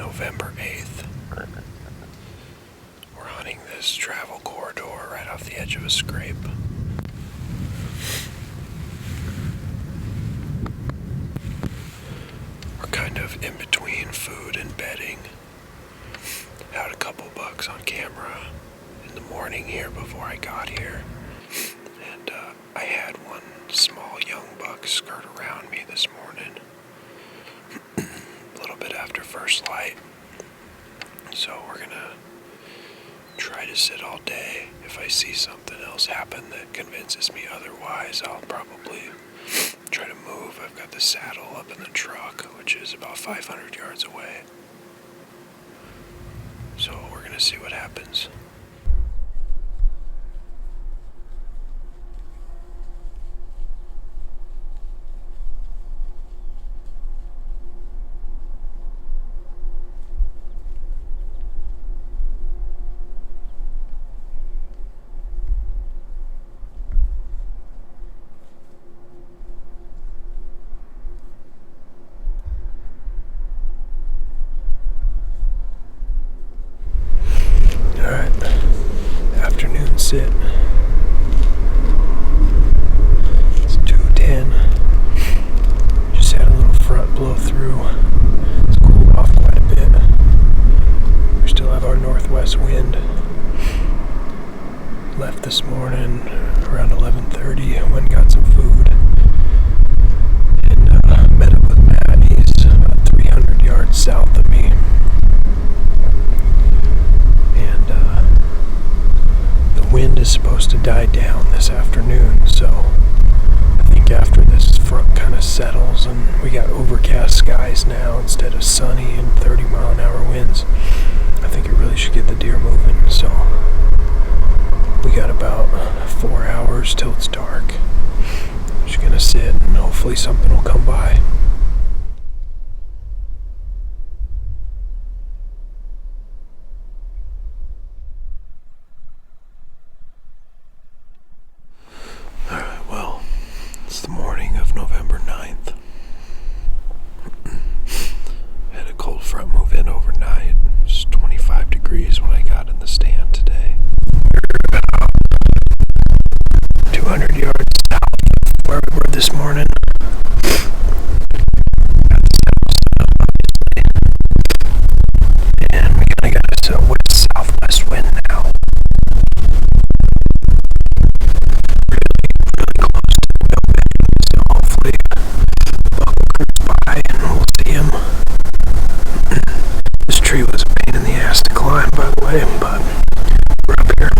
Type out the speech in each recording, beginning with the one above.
November 8th. We're hunting this travel corridor right off the edge of a scrape. We're kind of in between food and bedding. Had a couple bucks on camera in the morning here before I got here. And I had one small young buck skirt around me this morning. A little bit after first light. So we're gonna try to sit all day. If I see something else happen that convinces me otherwise, I'll probably try to move. I've got the saddle up in the truck, which is about 500 yards away. So we're gonna see what happens. Alright, afternoon sit. It's 2:10. Just had a little front blow through. It's cooled off quite a bit. We still have our northwest wind. Left this morning around 11:30. Went and got some food. And met up with Matt. He's about 300 yards south of me. Wind is supposed to die down this afternoon, so I think after this front kind of settles and we got overcast skies now instead of sunny and 30-mile-an-hour winds, I think it really should get the deer moving. So we got about 4 hours till it's dark. Just gonna sit and hopefully something will come by. It's the morning of November 9th. Had a cold front move in overnight. It was 25 degrees when I got in the stand today. We're about 200 yards south where we were this morning. And we kind of got us a west-southwest wind now. This tree was a pain in the ass to climb, by the way, but we're up here.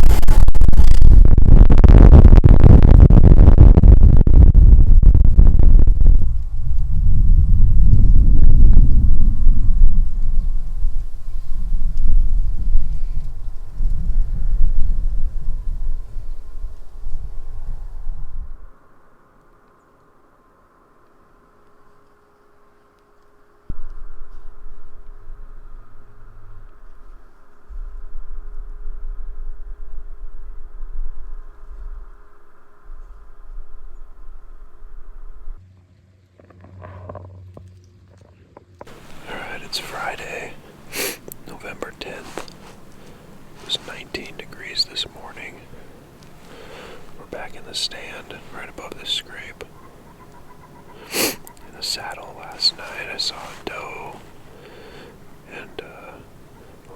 It's Friday, November 10th. It was 19 degrees this morning. We're back in the stand, right above this scrape. In the saddle last night, I saw a doe, and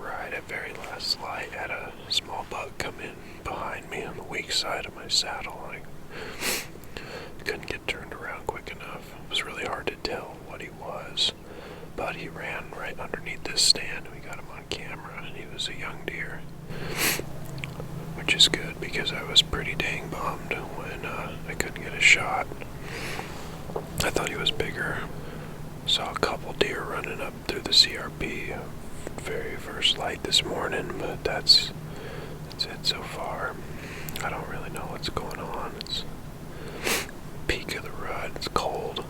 right at very last light, had a small buck come in behind me on the weak side of my saddle. I couldn't get turned around quick enough. It was really hard to tell what he was. But he ran right underneath this stand, and we got him on camera, and he was a young deer, which is good because I was pretty dang bummed when I couldn't get a shot. I thought he was bigger. Saw a couple deer running up through the CRP very first light this morning, but that's it so far. I don't really know what's going on. It's peak of the rut. It's cold.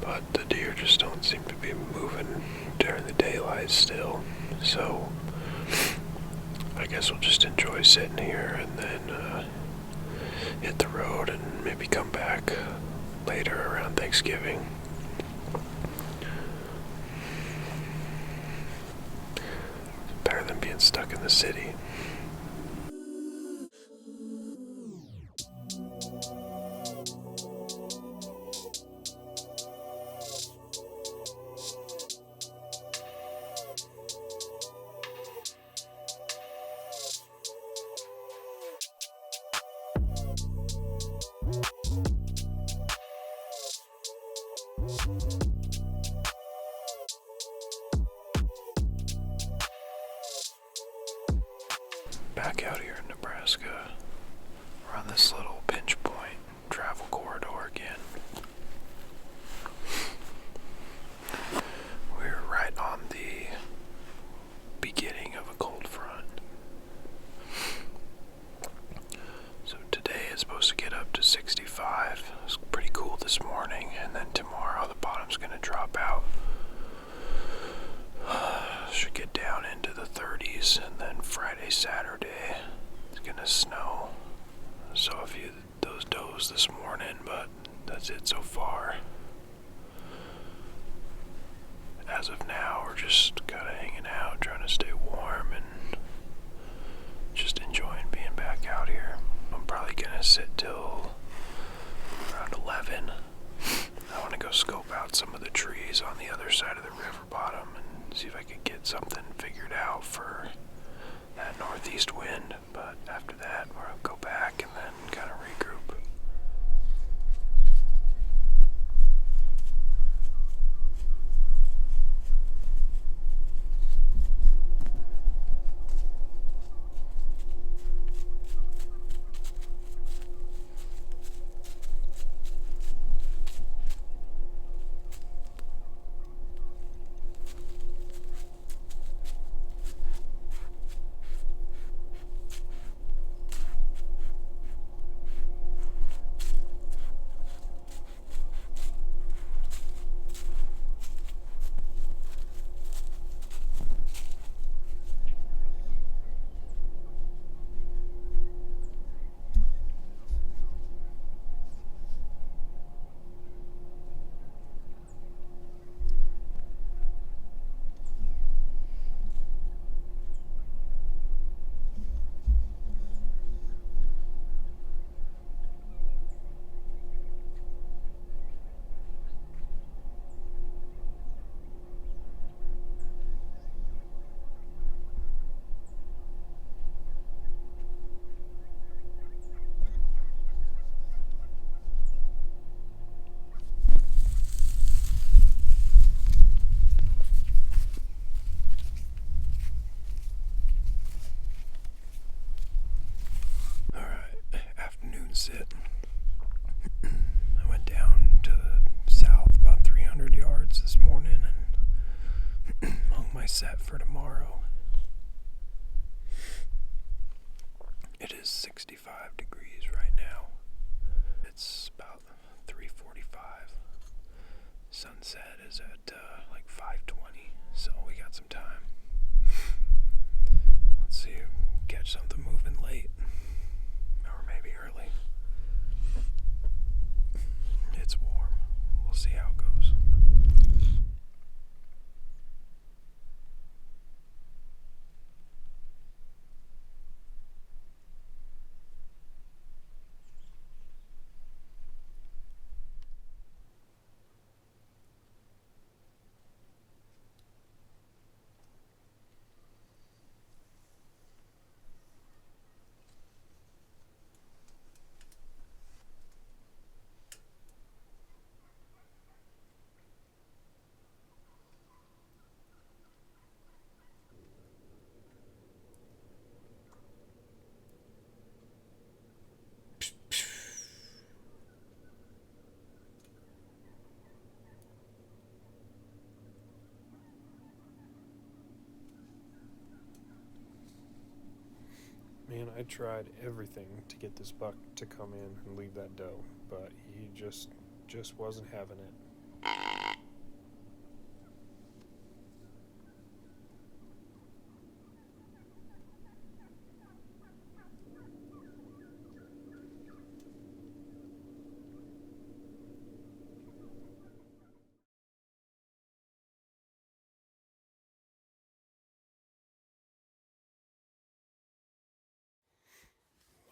But the deer just don't seem to be moving during the daylight still. So I guess we'll just enjoy sitting here and then hit the road and maybe come back later around Thanksgiving. being stuck in the city. Back out here in Nebraska, we're on this little pinch point travel corridor again. We're right on the beginning of a cold front. So today is supposed to get up to 65. It was pretty cool this morning, and then tomorrow the bottom's going to drop out. Should get down into the 30s, and then Friday, Saturday, it's gonna snow. Saw a few of those does this morning, but that's it so far. As of now, we're just kind of hanging out, trying to stay warm, and just enjoying being back out here. I'm probably gonna sit till around 11. I want to go scope out some of the trees on the other side of the river bottom and see if I can get something figured out for that northeast wind. But after that, we'll go back and then kind of regroup. Sit. I went down to the south about 300 yards this morning and hung my set for tomorrow. It is 65 degrees right now. It's about 3:45. Sunset is at like 5:20, so we got some time. Let's see, catch something moving late, or maybe early. It's warm. We'll see how it goes. Man, I tried everything to get this buck to come in and leave that doe, but he just wasn't having it.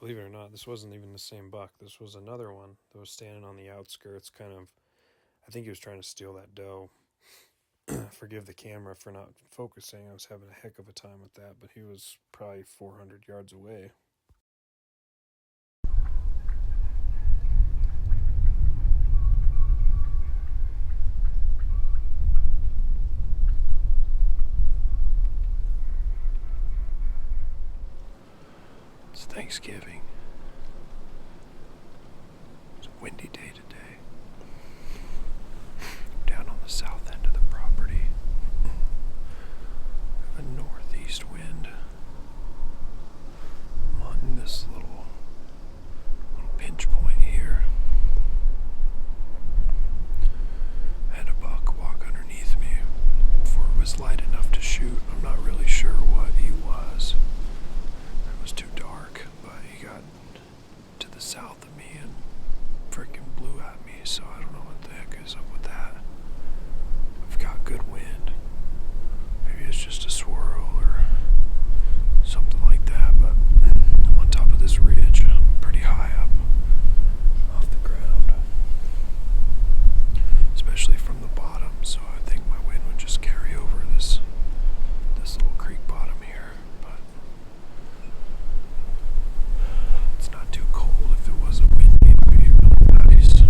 Believe it or not, this wasn't even the same buck. This was another one that was standing on the outskirts, kind of. I think he was trying to steal that doe. Forgive the camera for not focusing. I was having a heck of a time with that, but he was probably 400 yards away. It's Thanksgiving. It's a windy day today. Down on the south end of the property, a northeast wind. I'm on this little pinch point here. I had a buck walk underneath me before it was light enough to shoot. I'm not really sure what he was. It was too dark, but he got to the south of me and freaking blew at me, so I don't know what the heck is up with that. I've got good wind. Maybe it's just a swirl or something like that, but I'm on top of this ridge, pretty high up off the ground, especially from the bottom, so I think my wind would just carry over this little creek bottom here, but it's not too cold. If it wasn't windy, it would be really nice.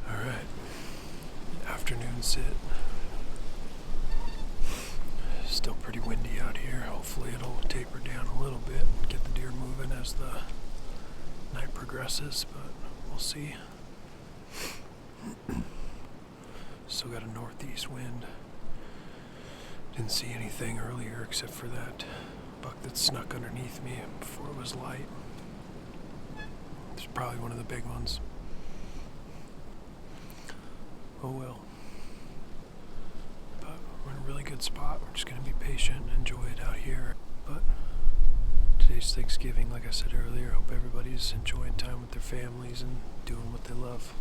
Alright, afternoon sit. Still pretty windy out here. Hopefully it'll taper down a little bit and get the deer moving as the night progresses, but we'll see. Still got a northeast wind. Didn't see anything earlier except for that buck that snuck underneath me before it was light. It's probably one of the big ones. Oh well. But we're in a really good spot. We're just going to be patient and enjoy it out here. But today's Thanksgiving, like I said earlier. Hope everybody's enjoying time with their families and doing what they love.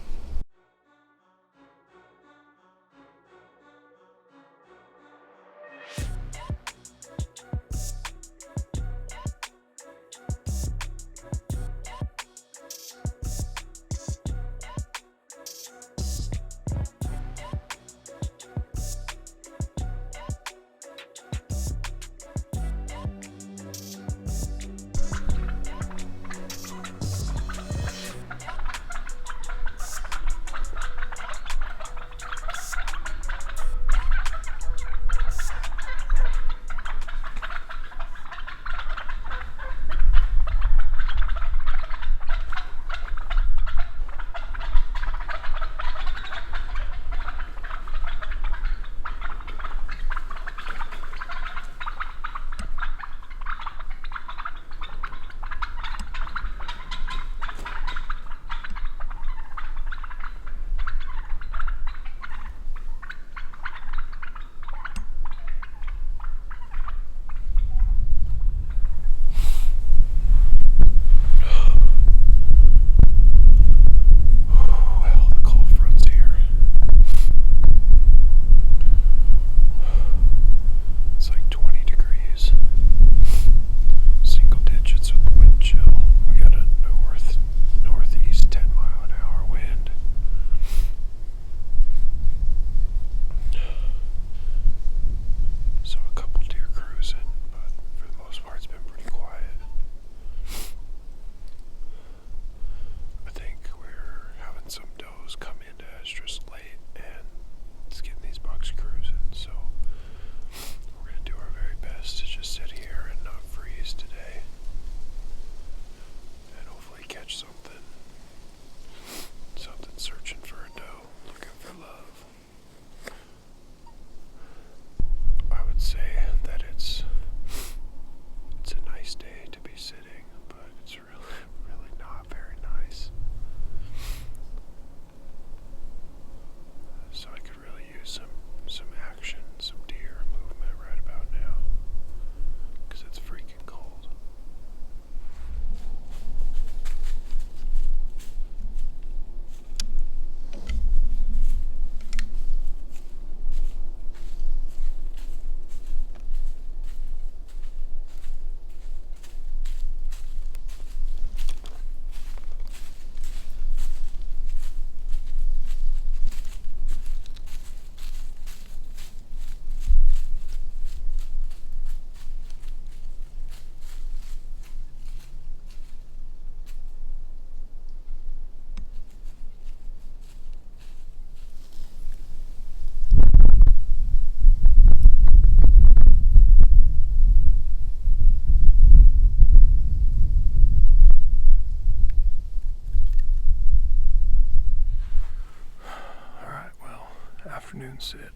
sit.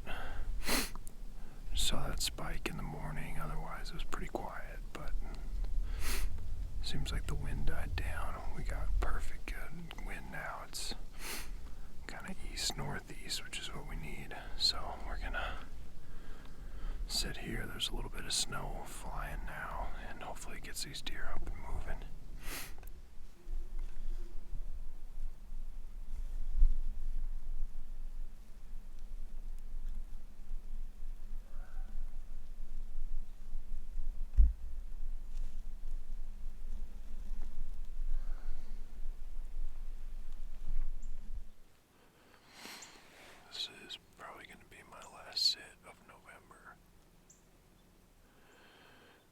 Saw that spike in the morning, otherwise it was pretty quiet, but seems like the wind died down. We got perfect good wind now. It's kind of east-northeast, which is what we need. So we're gonna sit here. There's a little bit of snow flying now, and hopefully it gets these deer up and moving. This is probably going to be my last sit of November.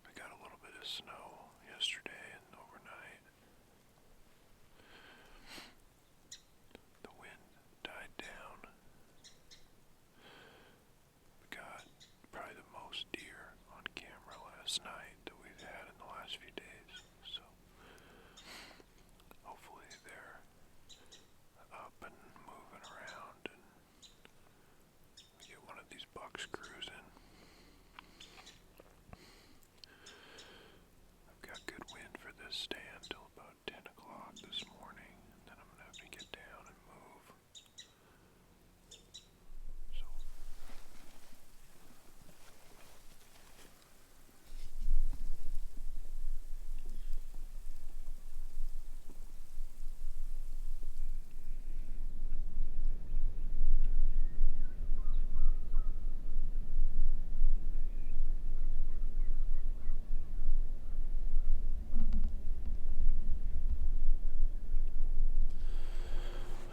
We got a little bit of snow yesterday and overnight. The wind died down. We got probably the most deer on camera last night that we've had in the last few days. So hopefully they're up and moving around and we get one of these bucks cruising. I've got good wind for this stand till about 10 o'clock this morning, and then I'm going to have to get down and move. So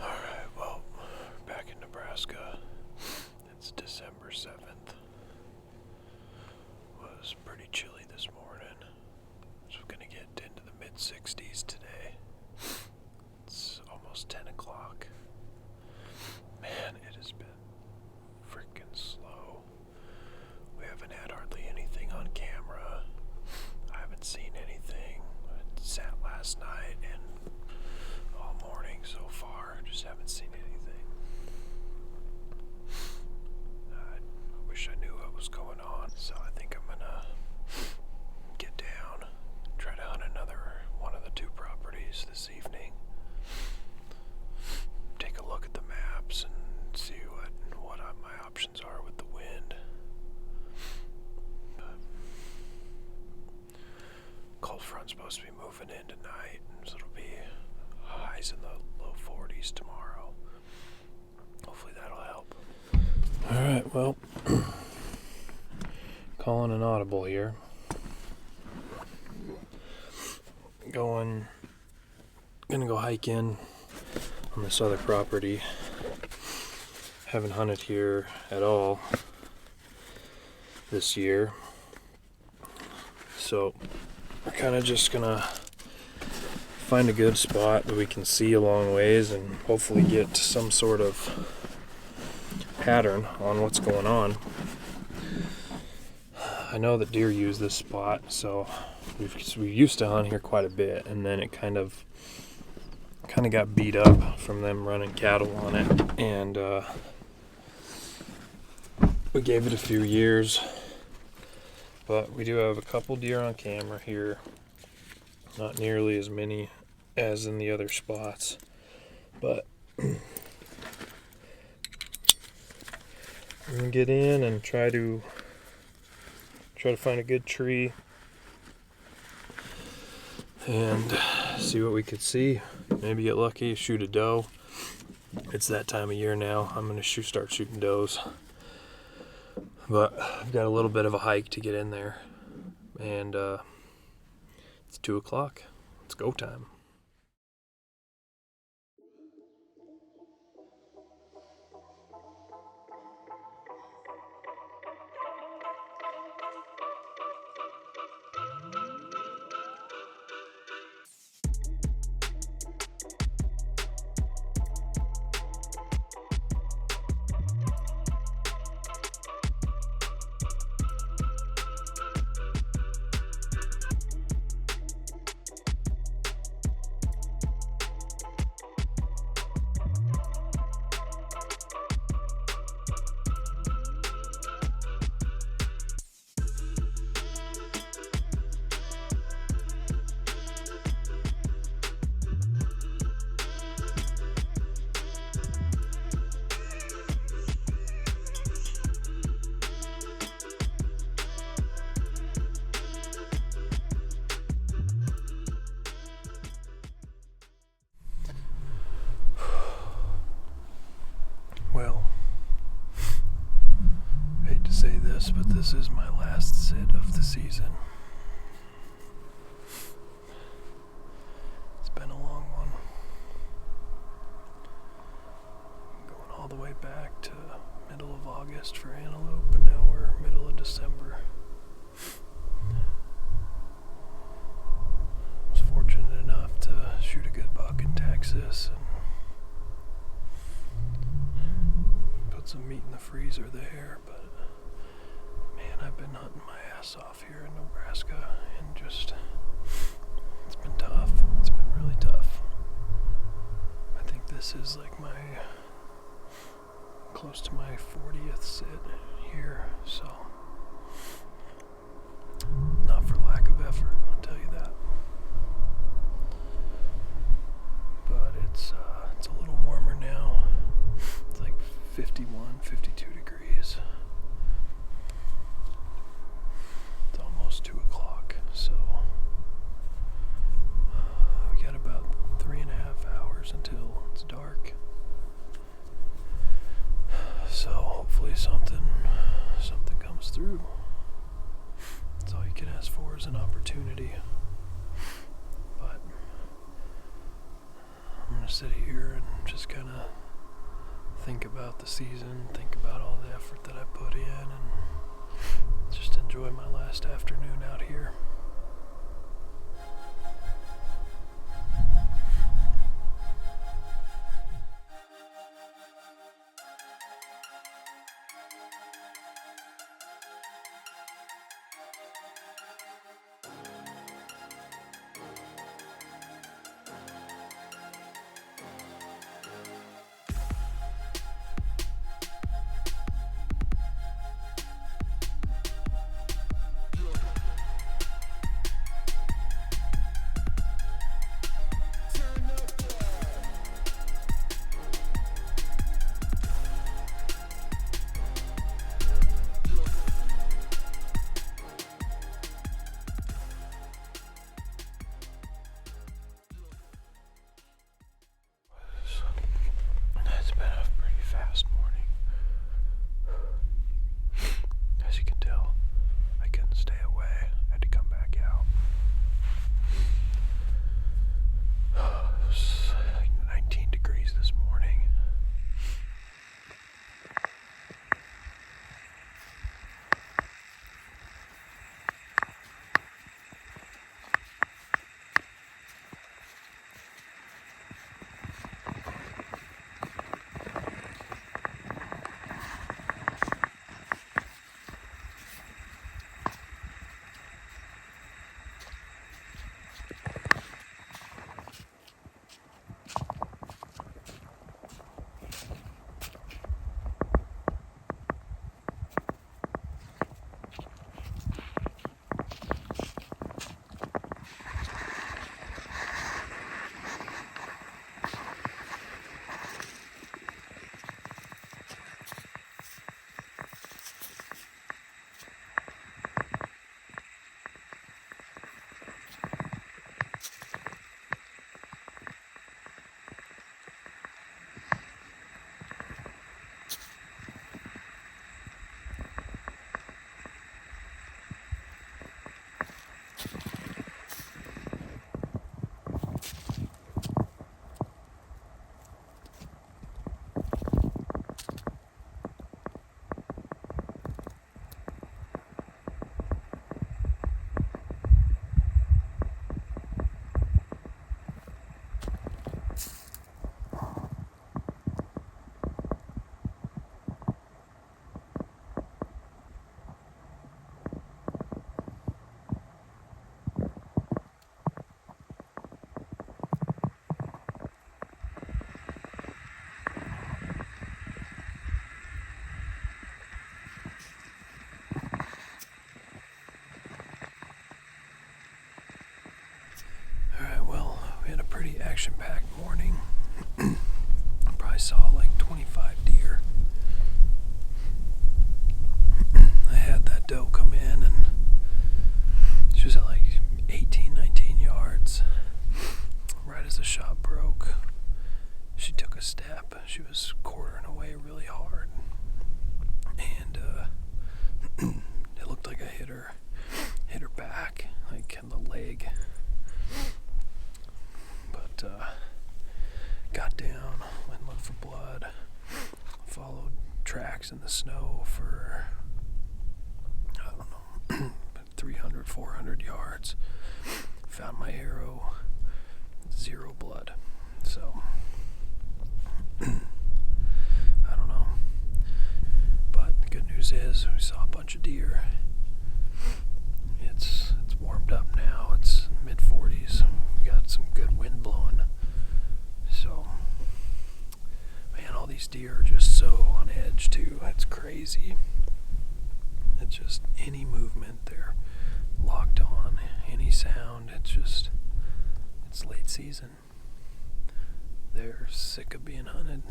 alright, well, we're back in Nebraska. It's December 7th. It was pretty chilly this morning. So we're going to get into the mid-60s today. It's almost 10 o'clock. Man, it has been freaking slow. We haven't had hardly anything on camera. I haven't seen anything. I sat last night and all morning so far. Just haven't seen anything. I wish I knew what was going on. So I think I'm gonna get down, try to hunt another one of the two properties this evening. Take a look at the maps and see what my options are with the wind. But cold front's supposed to be moving in tonight, so it'll be highs in the low 40s tomorrow. Hopefully that'll help. Alright, well, calling an audible here. Gonna go hiking on this other property. Haven't hunted here at all this year, so we're kind of just gonna find a good spot that we can see a long ways and hopefully get some sort of pattern on what's going on. I know that deer use this spot, so we used to hunt here quite a bit, and then it kind of got beat up from them running cattle on it, and we gave it a few years, but we do have a couple deer on camera here. Not nearly as many as in the other spots, but I'm gonna get in and try to find a good tree and see what we could see. Maybe get lucky, shoot a doe. It's that time of year now. I'm gonna start shooting does, but I've got a little bit of a hike to get in there, and it's 2 o'clock. It's go time. this is my last sit of the season. It's been a long one. Going all the way back to middle of August for antelope, and now we're middle of December. I was fortunate enough to shoot a good buck in Texas and put some meat in the freezer there, but man, I've been hunting my ass off here in Nebraska, and just, it's been tough. It's been really tough. I think this is like close to my 40th sit here, so not for lack of effort, I'll tell you that. But it's a little warmer now. It's like 51, 52 degrees. It's almost 2 o'clock, so we got about 3.5 hours until it's dark. So hopefully something comes through. That's all you can ask for is an opportunity. But I'm gonna sit here and just kind of think about the season, think about all the effort that I put in, and just enjoy my last afternoon out here. tracks in the snow for, I don't know, 300, 400 yards. Found my arrow, 0 blood. So, I don't know. But the good news is we saw a bunch of deer. It's warmed up now. It's mid-40s. We got some good wind blowing. So, man, all these deer are just so on edge too. It's crazy. It's just any movement, they're locked on. Any sound, it's late season. They're sick of being hunted.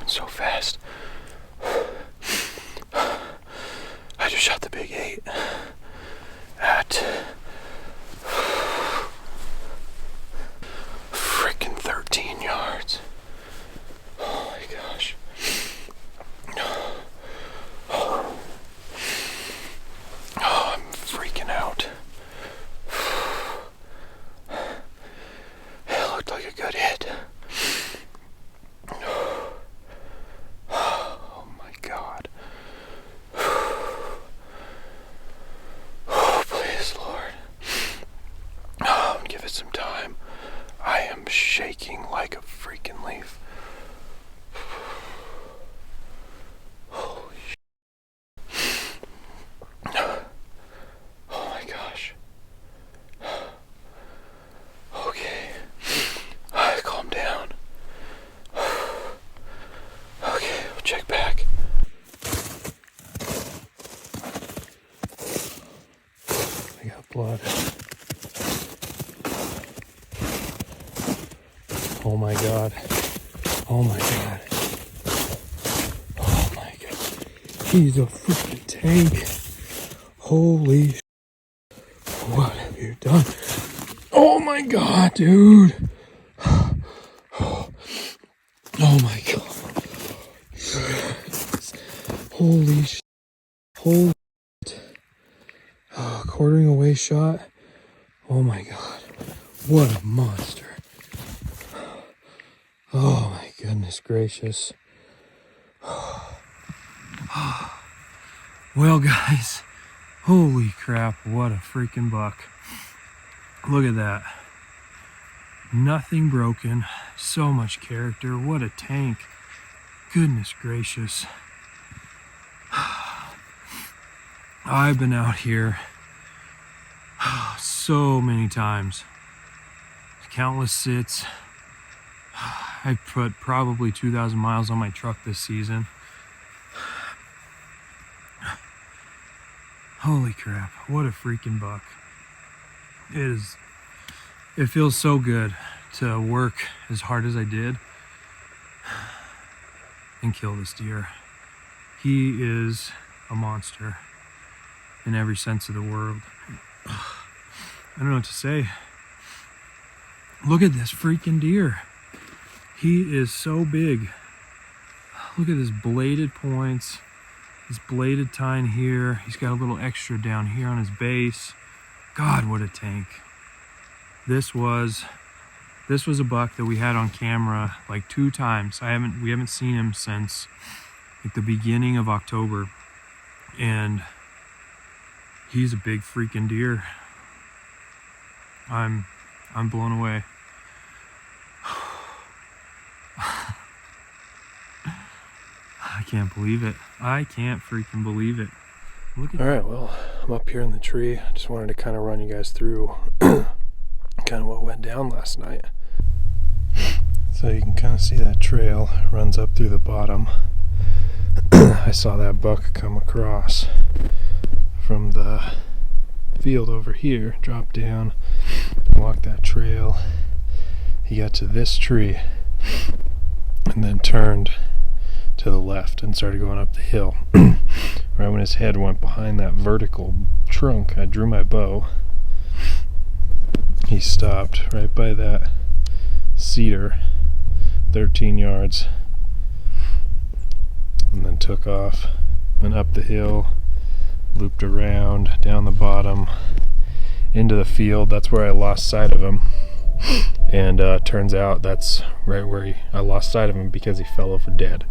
So fast. I just shot the big 8 at freaking 13 yards. Oh my gosh. Oh, I'm freaking out. It looked like a good hit. Some time. I am shaking like a freaking leaf. Holy shit. Oh my gosh. Okay. Calm down. Okay, we'll check back. I got blood. Oh my god. Oh my god. Oh my god. He's a freaking tank. Holy sh**. What have you done? Oh my god, dude. Oh my god. Holy sh**. Holy shit. Oh, quartering away shot. Oh my God, what a monster. Oh my goodness gracious. Well guys, holy crap, what a freaking buck. Look at that. Nothing broken, so much character, what a tank. Goodness gracious. I've been out here so many times. Countless sits. I put probably 2,000 miles on my truck this season. Holy crap, what a freaking buck. It feels so good to work as hard as I did and kill this deer. He is a monster in every sense of the word. I don't know what to say. Look at this freaking deer. He is so big. Look at his bladed points, his bladed tine here. He's got a little extra down here on his base. God, what a tank. This was a buck that we had on camera like 2 times. We haven't seen him since like the beginning of October. And he's a big freaking deer. I'm blown away. I can't believe it. I can't freaking believe it. Look at Alright, well, I'm up here in the tree. I just wanted to kind of run you guys through kind of what went down last night. So you can kind of see that trail runs up through the bottom. I saw that buck come across from the field over here, drop down, walk that trail. He got to this tree and then turned to the left and started going up the hill. Right when his head went behind that vertical trunk, I drew my bow. He stopped right by that cedar, 13 yards, and then took off, went up the hill, looped around, down the bottom, into the field. That's where I lost sight of him. And turns out that's right where I lost sight of him because he fell over dead.